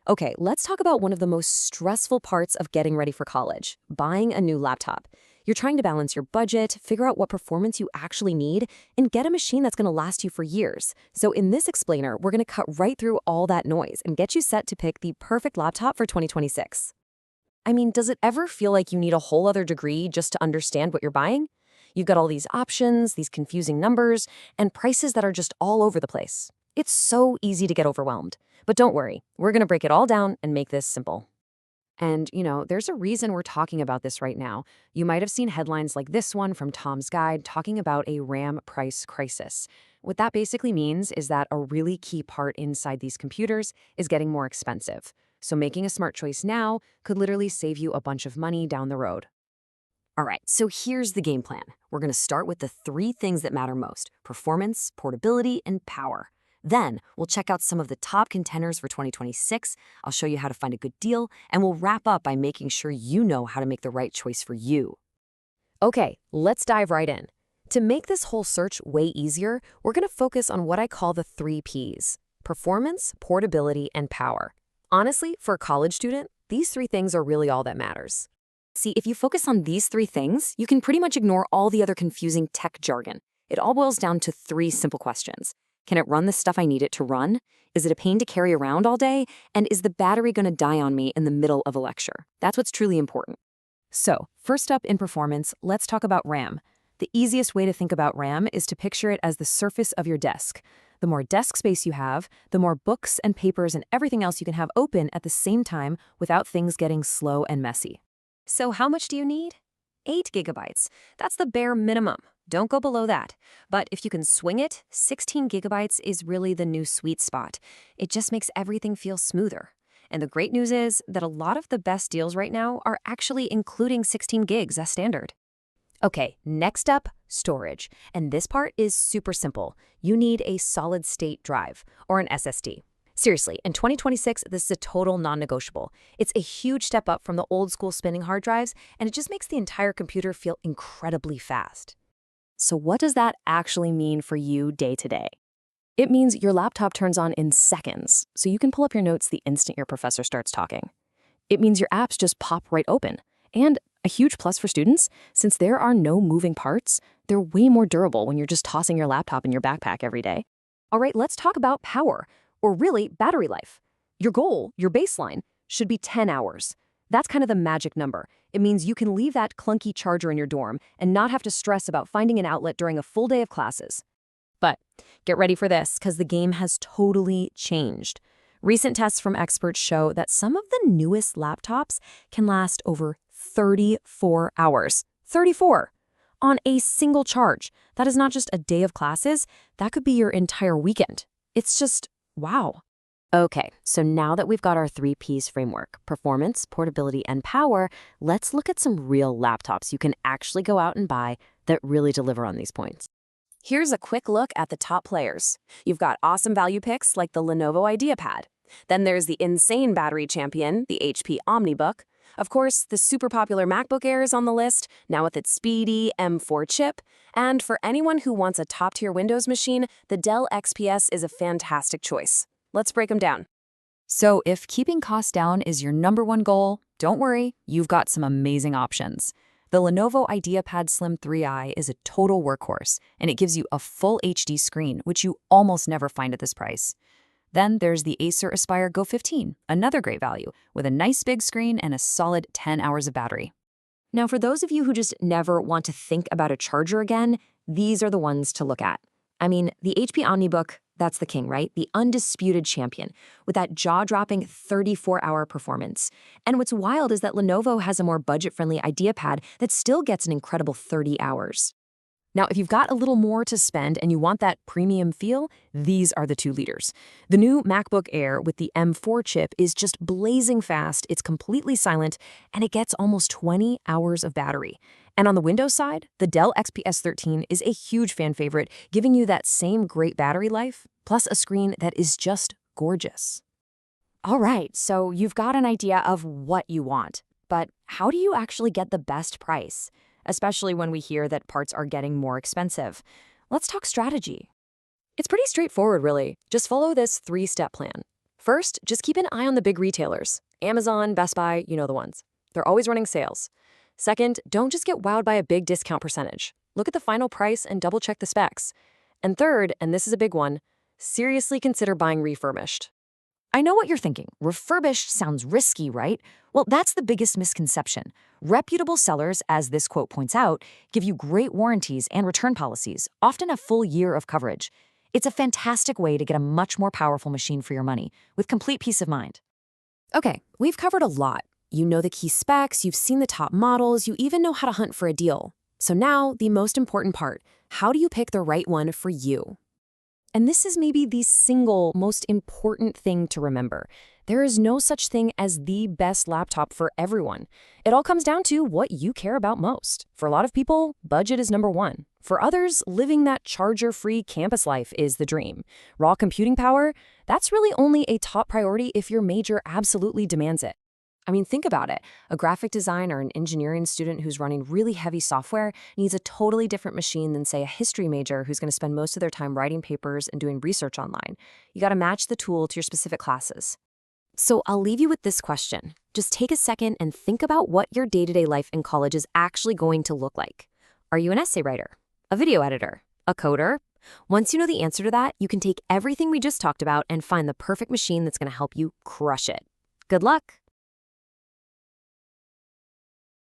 Okay, let's talk about one of the most stressful parts of getting ready for college, buying a new laptop. You're trying to balance your budget, figure out what performance you actually need, and get a machine that's going to last you for years. So in this explainer, we're going to cut right through all that noise and get you set to pick the perfect laptop for 2026. I mean, does it ever feel like you need a whole other degree just to understand what you're buying? You've got all these options, these confusing numbers, and prices that are just all over the place. It's so easy to get overwhelmed. But don't worry, we're going to break it all down and make this simple. And, there's a reason we're talking about this right now. You might have seen headlines like this one from Tom's Guide talking about a RAM price crisis. What that basically means is that a really key part inside these computers is getting more expensive. So making a smart choice now could literally save you a bunch of money down the road. All right, so here's the game plan. We're going to start with the three things that matter most: performance, portability, and power. Then we'll check out some of the top contenders for 2026. I'll show you how to find a good deal, and we'll wrap up by making sure you know how to make the right choice for you. Okay, let's dive right in. To make this whole search way easier, we're going to focus on what I call the three Ps: performance, portability, and power. Honestly, for a college student, these three things are really all that matters. See, if you focus on these three things, you can pretty much ignore all the other confusing tech jargon. It all boils down to three simple questions. Can it run the stuff I need it to run? Is it a pain to carry around all day? And is the battery going to die on me in the middle of a lecture? That's what's truly important. So, first up in performance, let's talk about RAM. The easiest way to think about RAM is to picture it as the surface of your desk. The more desk space you have, the more books and papers and everything else you can have open at the same time without things getting slow and messy. So how much do you need? 8 gigabytes. That's the bare minimum. Don't go below that. But if you can swing it, 16 gigabytes is really the new sweet spot. It just makes everything feel smoother. And the great news is that a lot of the best deals right now are actually including 16 gigs as standard. Okay, next up, storage. And this part is super simple. You need a solid-state drive, or an SSD. Seriously, in 2026, this is a total non-negotiable. It's a huge step up from the old-school spinning hard drives, and it just makes the entire computer feel incredibly fast. So what does that actually mean for you day to day? It means your laptop turns on in seconds, so you can pull up your notes the instant your professor starts talking. It means your apps just pop right open. And a huge plus for students, since there are no moving parts, they're way more durable when you're just tossing your laptop in your backpack every day. All right, let's talk about power, or really battery life. Your goal, your baseline, should be 10 hours. That's kind of the magic number. It means you can leave that clunky charger in your dorm and not have to stress about finding an outlet during a full day of classes. But get ready for this, because the game has totally changed. Recent tests from experts show that some of the newest laptops can last over 34 hours. 34! On a single charge. That is not just a day of classes, that could be your entire weekend. It's just, wow. Okay, so now that we've got our 3Ps framework, performance, portability, and power, let's look at some real laptops you can actually go out and buy that really deliver on these points. Here's a quick look at the top players. You've got awesome value picks like the Lenovo IdeaPad. Then there's the insane battery champion, the HP OmniBook. Of course, the super popular MacBook Air is on the list, now with its speedy M4 chip. And for anyone who wants a top-tier Windows machine, the Dell XPS is a fantastic choice. Let's break them down. So if keeping costs down is your number one goal, don't worry, you've got some amazing options. The Lenovo IdeaPad Slim 3i is a total workhorse, and it gives you a full HD screen, which you almost never find at this price. Then there's the Acer Aspire Go 15, another great value, with a nice big screen and a solid 10 hours of battery. Now, for those of you who just never want to think about a charger again, these are the ones to look at. I mean, the HP OmniBook, that's the king, right? The undisputed champion, with that jaw-dropping 34-hour performance. And what's wild is that Lenovo has a more budget-friendly IdeaPad that still gets an incredible 30 hours. Now, if you've got a little more to spend and you want that premium feel, these are the two leaders. The new MacBook Air with the M4 chip is just blazing fast, it's completely silent, and it gets almost 20 hours of battery. And on the Windows side, the Dell XPS 13 is a huge fan favorite, giving you that same great battery life, plus a screen that is just gorgeous. All right, so you've got an idea of what you want, but how do you actually get the best price? Especially when we hear that parts are getting more expensive. Let's talk strategy. It's pretty straightforward, really. Just follow this 3-step plan. First, just keep an eye on the big retailers. Amazon, Best Buy, you know the ones. They're always running sales. Second, don't just get wowed by a big discount percentage. Look at the final price and double-check the specs. And third, and this is a big one, seriously consider buying refurbished. I know what you're thinking. Refurbished sounds risky, right? Well, that's the biggest misconception. Reputable sellers, as this quote points out, give you great warranties and return policies, often a full year of coverage. It's a fantastic way to get a much more powerful machine for your money, with complete peace of mind. Okay, we've covered a lot. You know the key specs, you've seen the top models, you even know how to hunt for a deal. So now, the most important part, how do you pick the right one for you? And this is maybe the single most important thing to remember. There is no such thing as the best laptop for everyone. It all comes down to what you care about most. For a lot of people, budget is number one. For others, living that charger-free campus life is the dream. Raw computing power, that's really only a top priority if your major absolutely demands it. I mean, think about it. A graphic designer or an engineering student who's running really heavy software needs a totally different machine than, say, a history major who's going to spend most of their time writing papers and doing research online. You got to match the tool to your specific classes. So I'll leave you with this question. Just take a second and think about what your day-to-day life in college is actually going to look like. Are you an essay writer? A video editor? A coder? Once you know the answer to that, you can take everything we just talked about and find the perfect machine that's going to help you crush it. Good luck!